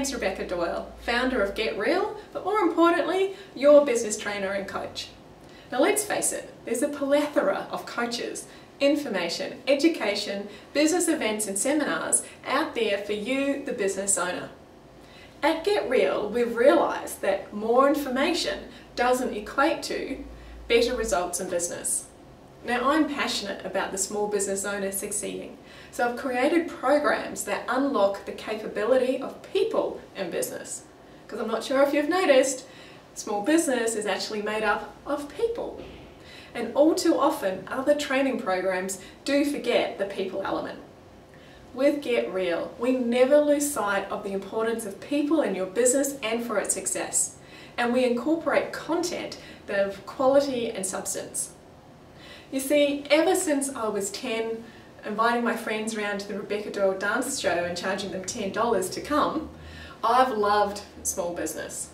name's Rebecca Doyle, founder of Get Real, but more importantly, your business trainer and coach. Now let's face it, there's a plethora of coaches, information, education, business events and seminars out there for you, the business owner. At Get Real, we've realised that more information doesn't equate to better results in business. Now I'm passionate about the small business owner succeeding, so I've created programs that unlock the capability of people in business. Because I'm not sure if you've noticed, small business is actually made up of people. And all too often, other training programs do forget the people element. With Get Real, we never lose sight of the importance of people in your business and for its success. And we incorporate content that of quality and substance. You see, ever since I was 10, inviting my friends around to the Rebecca Doyle dance show and charging them $10 to come, I've loved small business.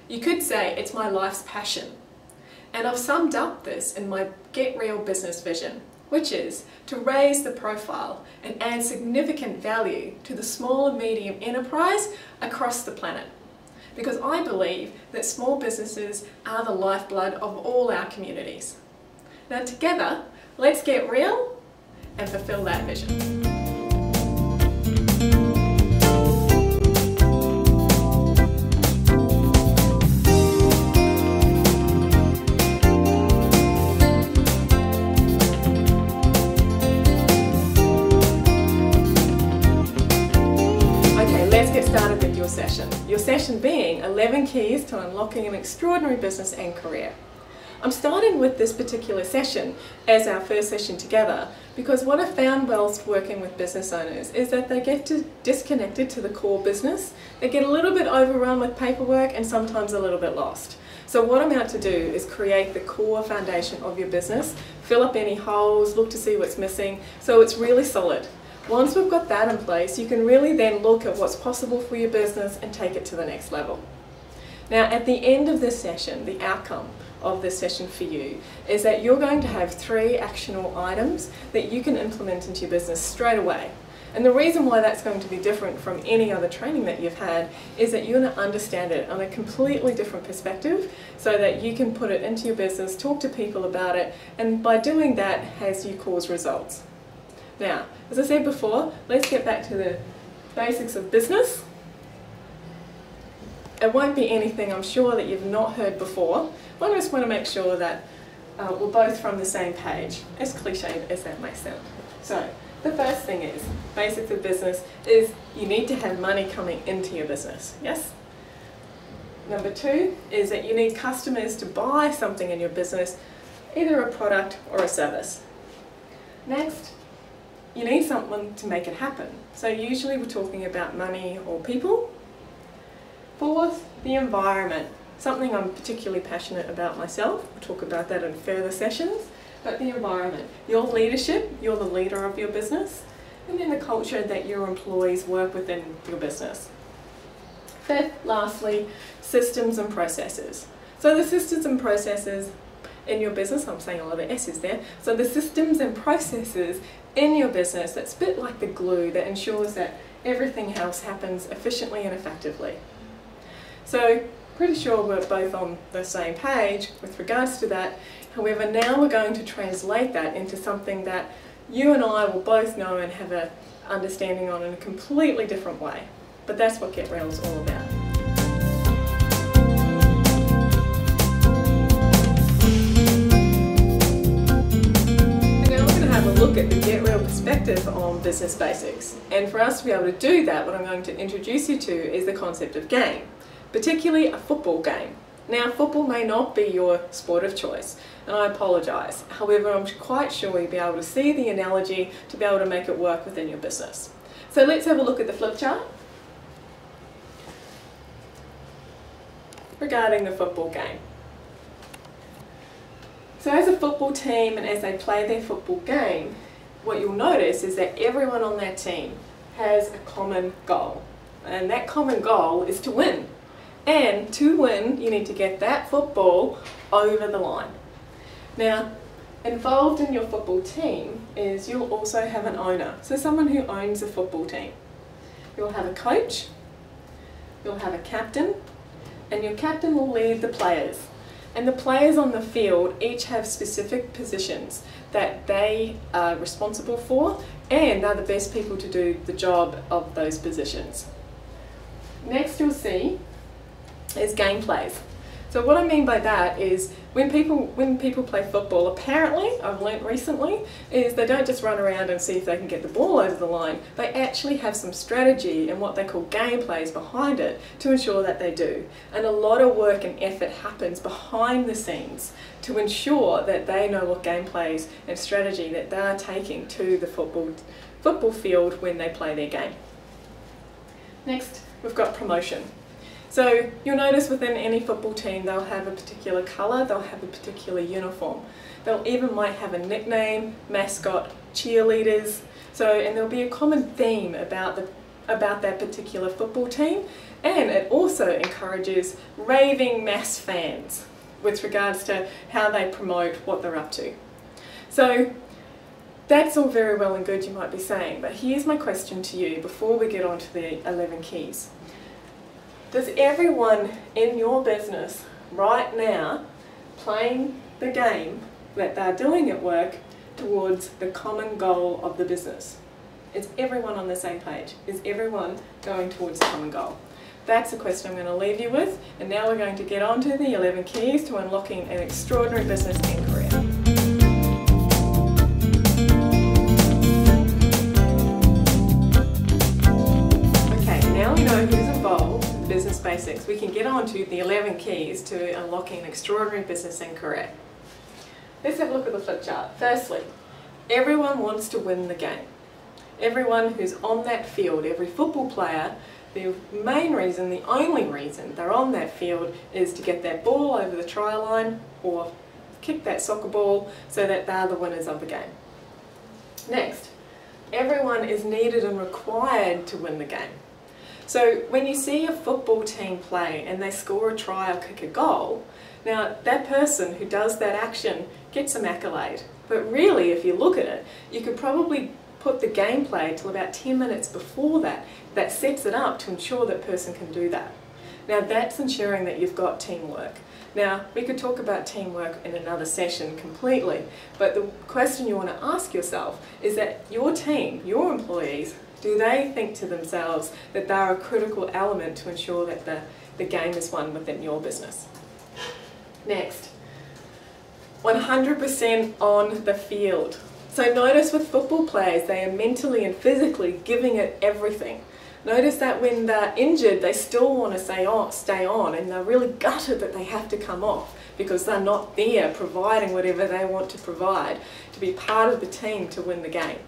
You could say it's my life's passion. And I've summed up this in my Get Real business vision, which is to raise the profile and add significant value to the small and medium enterprise across the planet. Because I believe that small businesses are the lifeblood of all our communities. Now together, let's get real and fulfill that vision. Started with your session. Your session being 11 keys to unlocking an extraordinary business and career. I'm starting with this particular session as our first session together because what I found whilst working with business owners is that they get disconnected to the core business, they get a little bit overrun with paperwork and sometimes a little bit lost. So what I'm out to do is create the core foundation of your business, fill up any holes, look to see what's missing, so it's really solid. Once we've got that in place, you can really then look at what's possible for your business and take it to the next level. Now, at the end of this session, the outcome of this session for you is that you're going to have 3 actionable items that you can implement into your business straight away. And the reason why that's going to be different from any other training that you've had is that you're going to understand it on a completely different perspective so that you can put it into your business, talk to people about it, and by doing that has you cause results. Now, as I said before, let's get back to the basics of business. It won't be anything I'm sure that you've not heard before. I just want to make sure that we're both from the same page, as cliched as that may sound. So, the first thing is, basics of business is you need to have money coming into your business, yes? Number 2 is that you need customers to buy something in your business, either a product or a service. Next, you need someone to make it happen. So usually we're talking about money or people. 4th, the environment. Something I'm particularly passionate about myself. We'll talk about that in further sessions. But the environment. Your leadership, you're the leader of your business. And then the culture that your employees work within your business. 5th, lastly, systems and processes. So the systems and processes in your business, I'm saying a lot of S's there, so the systems and processes in your business that's a bit like the glue that ensures that everything else happens efficiently and effectively. So pretty sure we're both on the same page with regards to that. However, now we're going to translate that into something that you and I will both know and have an understanding on in a completely different way. But that's what Get Real is all about. Look at the Get Real perspective on business basics. And for us to be able to do that, what I'm going to introduce you to is the concept of game, particularly a football game. Now, football may not be your sport of choice, and I apologise. However, I'm quite sure you'll be able to see the analogy to be able to make it work within your business. So let's have a look at the flip chart regarding the football game. So as a football team and as they play their football game, what you'll notice is that everyone on that team has a common goal. And that common goal is to win. And to win, you need to get that football over the line. Now, involved in your football team is you'll also have an owner. So someone who owns a football team. You'll have a coach, you'll have a captain, and your captain will lead the players. And the players on the field each have specific positions that they are responsible for, and are the best people to do the job of those positions. Next you'll see is game plays. So what I mean by that is when people play football, apparently, I've learnt recently, is they don't just run around and see if they can get the ball over the line. They actually have some strategy and what they call game plays behind it to ensure that they do. And a lot of work and effort happens behind the scenes to ensure that they know what game plays and strategy that they are taking to the football field when they play their game. Next, we've got promotion. So you'll notice within any football team they'll have a particular colour, they'll have a particular uniform. They'll even might have a nickname, mascot, cheerleaders. And there'll be a common theme about that particular football team, and it also encourages raving mass fans with regards to how they promote what they're up to. So that's all very well and good, you might be saying, but here's my question to you before we get on to the 11 keys. Does everyone in your business right now playing the game that they're doing at work towards the common goal of the business? Is everyone on the same page? Is everyone going towards the common goal? That's the question I'm going to leave you with, and now we're going to get on to the 11 keys to unlocking an extraordinary business and career. Okay, now we know who's involved. Business basics, we can get on to the 11 keys to unlocking an extraordinary business and career. Let's have a look at the flip chart. Firstly, everyone wants to win the game. Everyone who's on that field, every football player, the main reason, the only reason they're on that field is to get that ball over the try line or kick that soccer ball so that they're the winners of the game. Next, everyone is needed and required to win the game. So when you see a football team play and they score a try or kick a goal, now that person who does that action gets some accolade. But really, if you look at it, you could probably put the gameplay till about 10 minutes before that. That sets it up to ensure that person can do that. Now that's ensuring that you've got teamwork. Now we could talk about teamwork in another session completely, but the question you want to ask yourself is that your team, your employees, do they think to themselves that they're a critical element to ensure that the game is won within your business? Next, 100% on the field. So notice with football players, they are mentally and physically giving it everything. Notice that when they're injured, they still want to stay on, and they're really gutted that they have to come off because they're not there providing whatever they want to provide to be part of the team to win the game.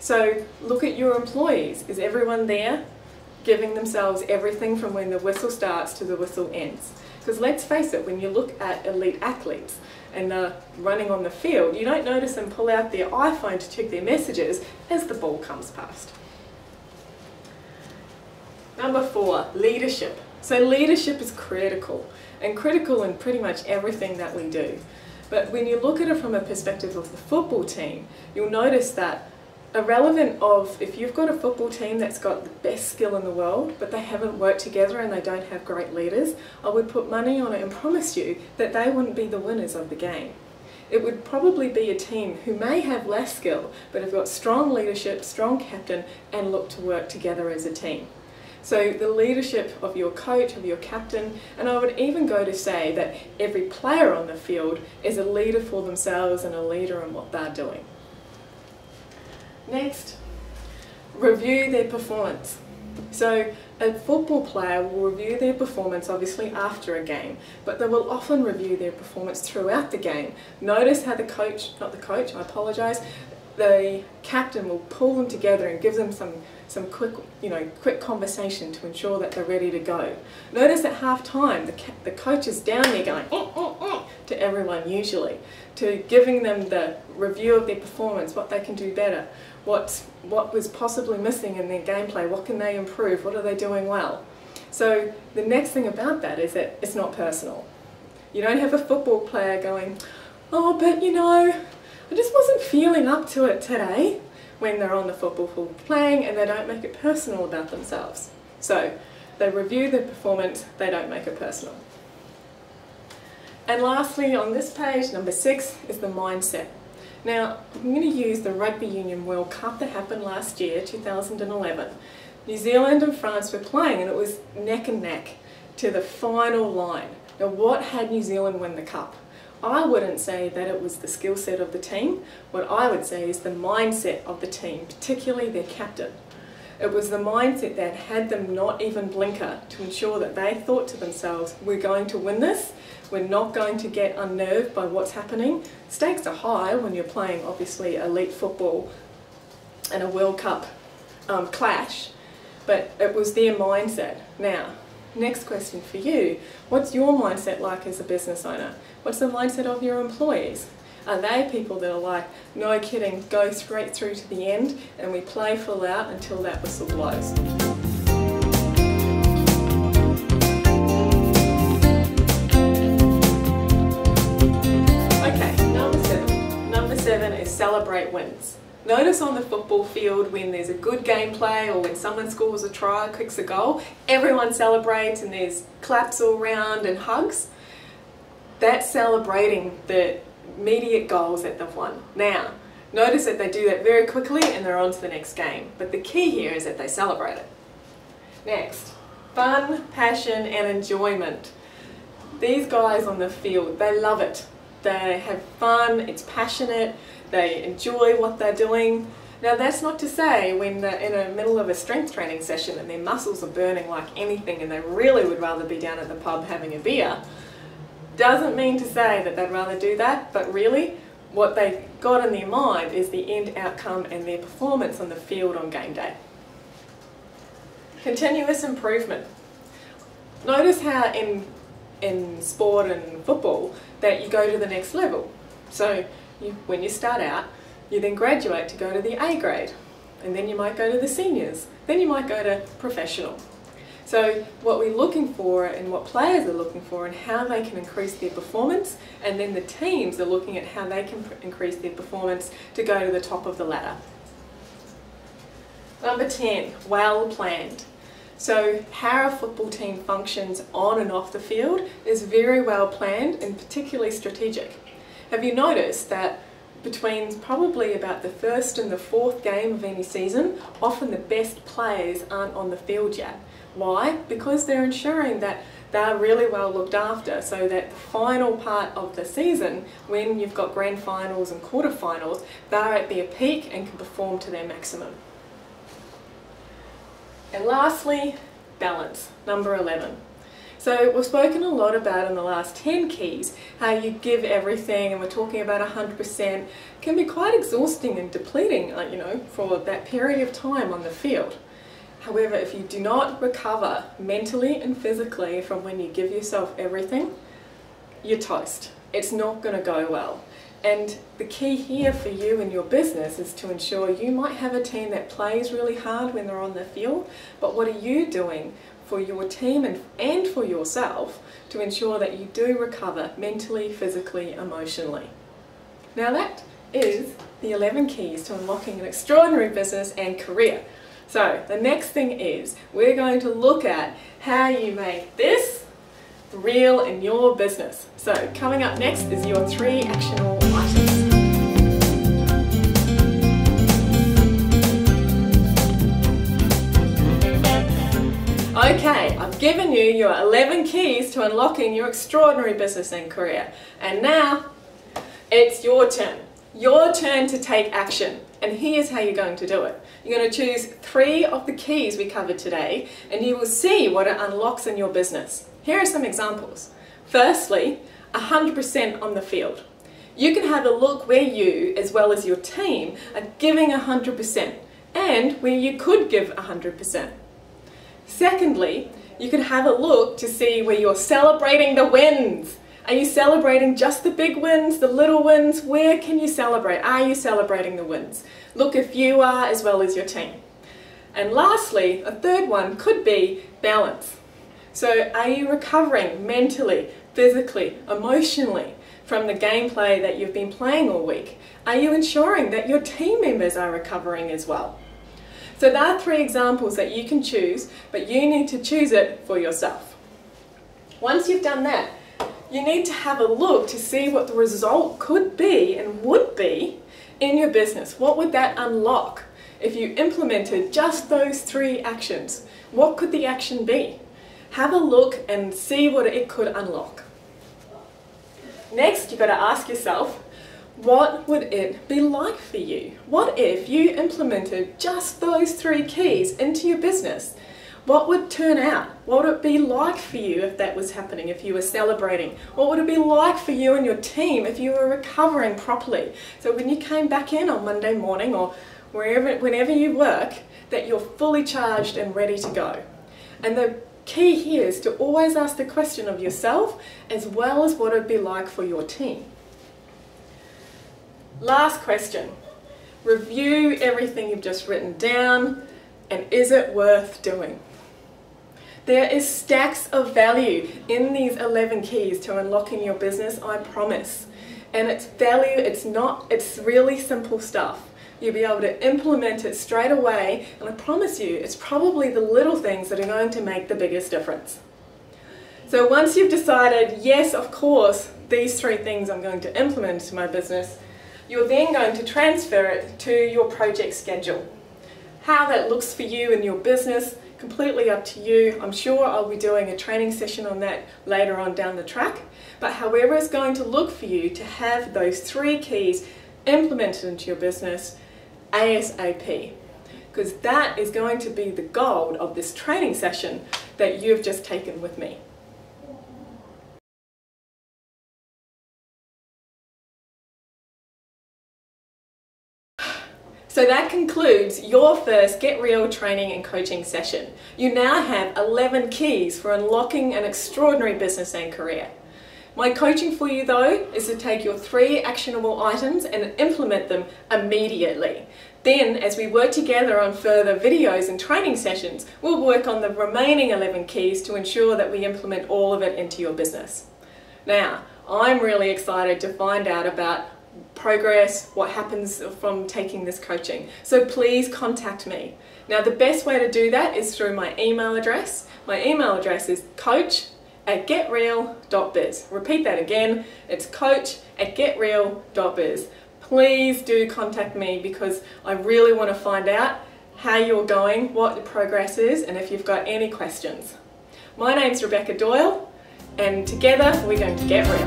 So look at your employees. Is everyone there giving themselves everything from when the whistle starts to the whistle ends? Because let's face it, when you look at elite athletes and they're running on the field, you don't notice them pull out their iPhone to check their messages as the ball comes past. Number 4, leadership. So leadership is critical, and critical in pretty much everything that we do. But when you look at it from a perspective of the football team, you'll notice that irrelevant of if you've got a football team that's got the best skill in the world, but they haven't worked together and they don't have great leaders, I would put money on it and promise you that they wouldn't be the winners of the game. It would probably be a team who may have less skill, but have got strong leadership, strong captain, and look to work together as a team. So the leadership of your coach, of your captain, and I would even go to say that every player on the field is a leader for themselves and a leader in what they're doing. Next, review their performance. So a football player will review their performance obviously after a game, but they will often review their performance throughout the game. Notice how the captain will pull them together and give them some quick conversation to ensure that they're ready to go. Notice at half time the coach is down there going to everyone usually, to giving them the review of their performance, what they can do better, what was possibly missing in their gameplay, what can they improve, what are they doing well. So the next thing about that is that it's not personal. You don't have a football player going, oh, but you know, I just wasn't feeling up to it today, when they're on the football field playing, and they don't make it personal about themselves. So They review the performance, they don't make it personal. And lastly, on this page, number 6, is the mindset. Now, I'm going to use the Rugby Union World Cup that happened last year, 2011. New Zealand and France were playing and it was neck and neck to the final line. Now, what had New Zealand win the cup? I wouldn't say that it was the skill set of the team. What I would say is the mindset of the team, particularly their captain. It was the mindset that had them not even blinker to ensure that they thought to themselves, we're going to win this, we're not going to get unnerved by what's happening. Stakes are high when you're playing obviously elite football and a World Cup clash, but it was their mindset. Now, next question for you, what's your mindset like as a business owner? What's the mindset of your employees? Are they people that are like, no kidding, go straight through to the end and we play full out until that whistle blows? Okay, number 7. Number 7 is celebrate wins. Notice on the football field when there's a good gameplay or when someone scores a try, kicks a goal, everyone celebrates and there's claps all around and hugs. That's celebrating the immediate goals that they've won. Now, notice that they do that very quickly and they're on to the next game. But the key here is that they celebrate it. Next, fun, passion and enjoyment. These guys on the field, they love it. They have fun, it's passionate, they enjoy what they're doing. Now that's not to say when they're in the middle of a strength training session and their muscles are burning like anything and they really would rather be down at the pub having a beer. Doesn't mean to say that they'd rather do that, but really what they've got in their mind is the end outcome and their performance on the field on game day. Continuous improvement. Notice how in sport and football that you go to the next level. So when you start out, you then graduate to go to the A grade, and then you might go to the seniors, then you might go to professional. So what we're looking for and what players are looking for and how they can increase their performance, and then the teams are looking at how they can increase their performance to go to the top of the ladder. Number 10, well planned. So how a football team functions on and off the field is very well planned and particularly strategic. Have you noticed that between probably about the first and the fourth game of any season, often the best players aren't on the field yet? Why? Because they're ensuring that they're really well looked after so that the final part of the season, when you've got grand finals and quarterfinals, they're at their peak and can perform to their maximum. And lastly, balance, number 11. So we've spoken a lot about in the last 10 keys how you give everything, and we're talking about 100%, can be quite exhausting and depleting, for that period of time on the field. However, if you do not recover mentally and physically from when you give yourself everything, you're toast. It's not going to go well. And the key here for you and your business is to ensure you might have a team that plays really hard when they're on the field, but what are you doing for your team and for yourself to ensure that you do recover mentally, physically, emotionally? Now that is the 11 keys to unlocking an extraordinary business and career. So the next thing is we're going to look at how you make this real in your business. So coming up next is your 3 actionable items. Okay, I've given you your 11 keys to unlocking your extraordinary business and career. And now it's your turn. Your turn to take action. And here's how you're going to do it. You're going to choose 3 of the keys we covered today, and you will see what it unlocks in your business. Here are some examples. Firstly, 100% on the field. You can have a look where you, as well as your team, are giving 100%, and where you could give 100%. Secondly, you can have a look to see where you're celebrating the wins. Are you celebrating just the big wins, the little wins? Where can you celebrate? Are you celebrating the wins? Look if you are, as well as your team. And lastly, a third one could be balance. So are you recovering mentally, physically, emotionally from the gameplay that you've been playing all week? Are you ensuring that your team members are recovering as well? So there are 3 examples that you can choose, but you need to choose it for yourself. Once you've done that, you need to have a look to see what the result could be and would be in your business. What would that unlock if you implemented just those 3 actions? What could the action be? Have a look and see what it could unlock. Next, you've got to ask yourself, what would it be like for you? What if you implemented just those 3 keys into your business? What would turn out? What would it be like for you if that was happening, if you were celebrating? What would it be like for you and your team if you were recovering properly? So when you came back in on Monday morning or whenever you work, that you're fully charged and ready to go. And the key here is to always ask the question of yourself as well as what it would be like for your team. Last question. Review everything you've just written down, and is it worth doing? There is stacks of value in these 11 keys to unlocking your business, I promise. And it's value, it's really simple stuff. You'll be able to implement it straight away, and I promise you, it's probably the little things that are going to make the biggest difference. So once you've decided, yes, of course, these 3 things I'm going to implement into my business, you're then going to transfer it to your project schedule. How that looks for you and your business, completely up to you. I'm sure I'll be doing a training session on that later on down the track. But however it's going to look for you to have those 3 keys implemented into your business ASAP. Because that is going to be the goal of this training session that you've just taken with me. So that concludes your first Get Real training and coaching session. You now have 11 keys for unlocking an extraordinary business and career. My coaching for you though is to take your 3 actionable items and implement them immediately. Then as we work together on further videos and training sessions, we'll work on the remaining 11 keys to ensure that we implement all of it into your business. Now, I'm really excited to find out about progress, what happens from taking this coaching. So please contact me. Now the best way to do that is through my email address. My email address is coach@getreal.biz. Repeat that again, it's coach@getreal.biz. Please do contact me because I really want to find out how you're going, what the progress is, and if you've got any questions. My name's Rebecca Doyle, and together we're going to get real.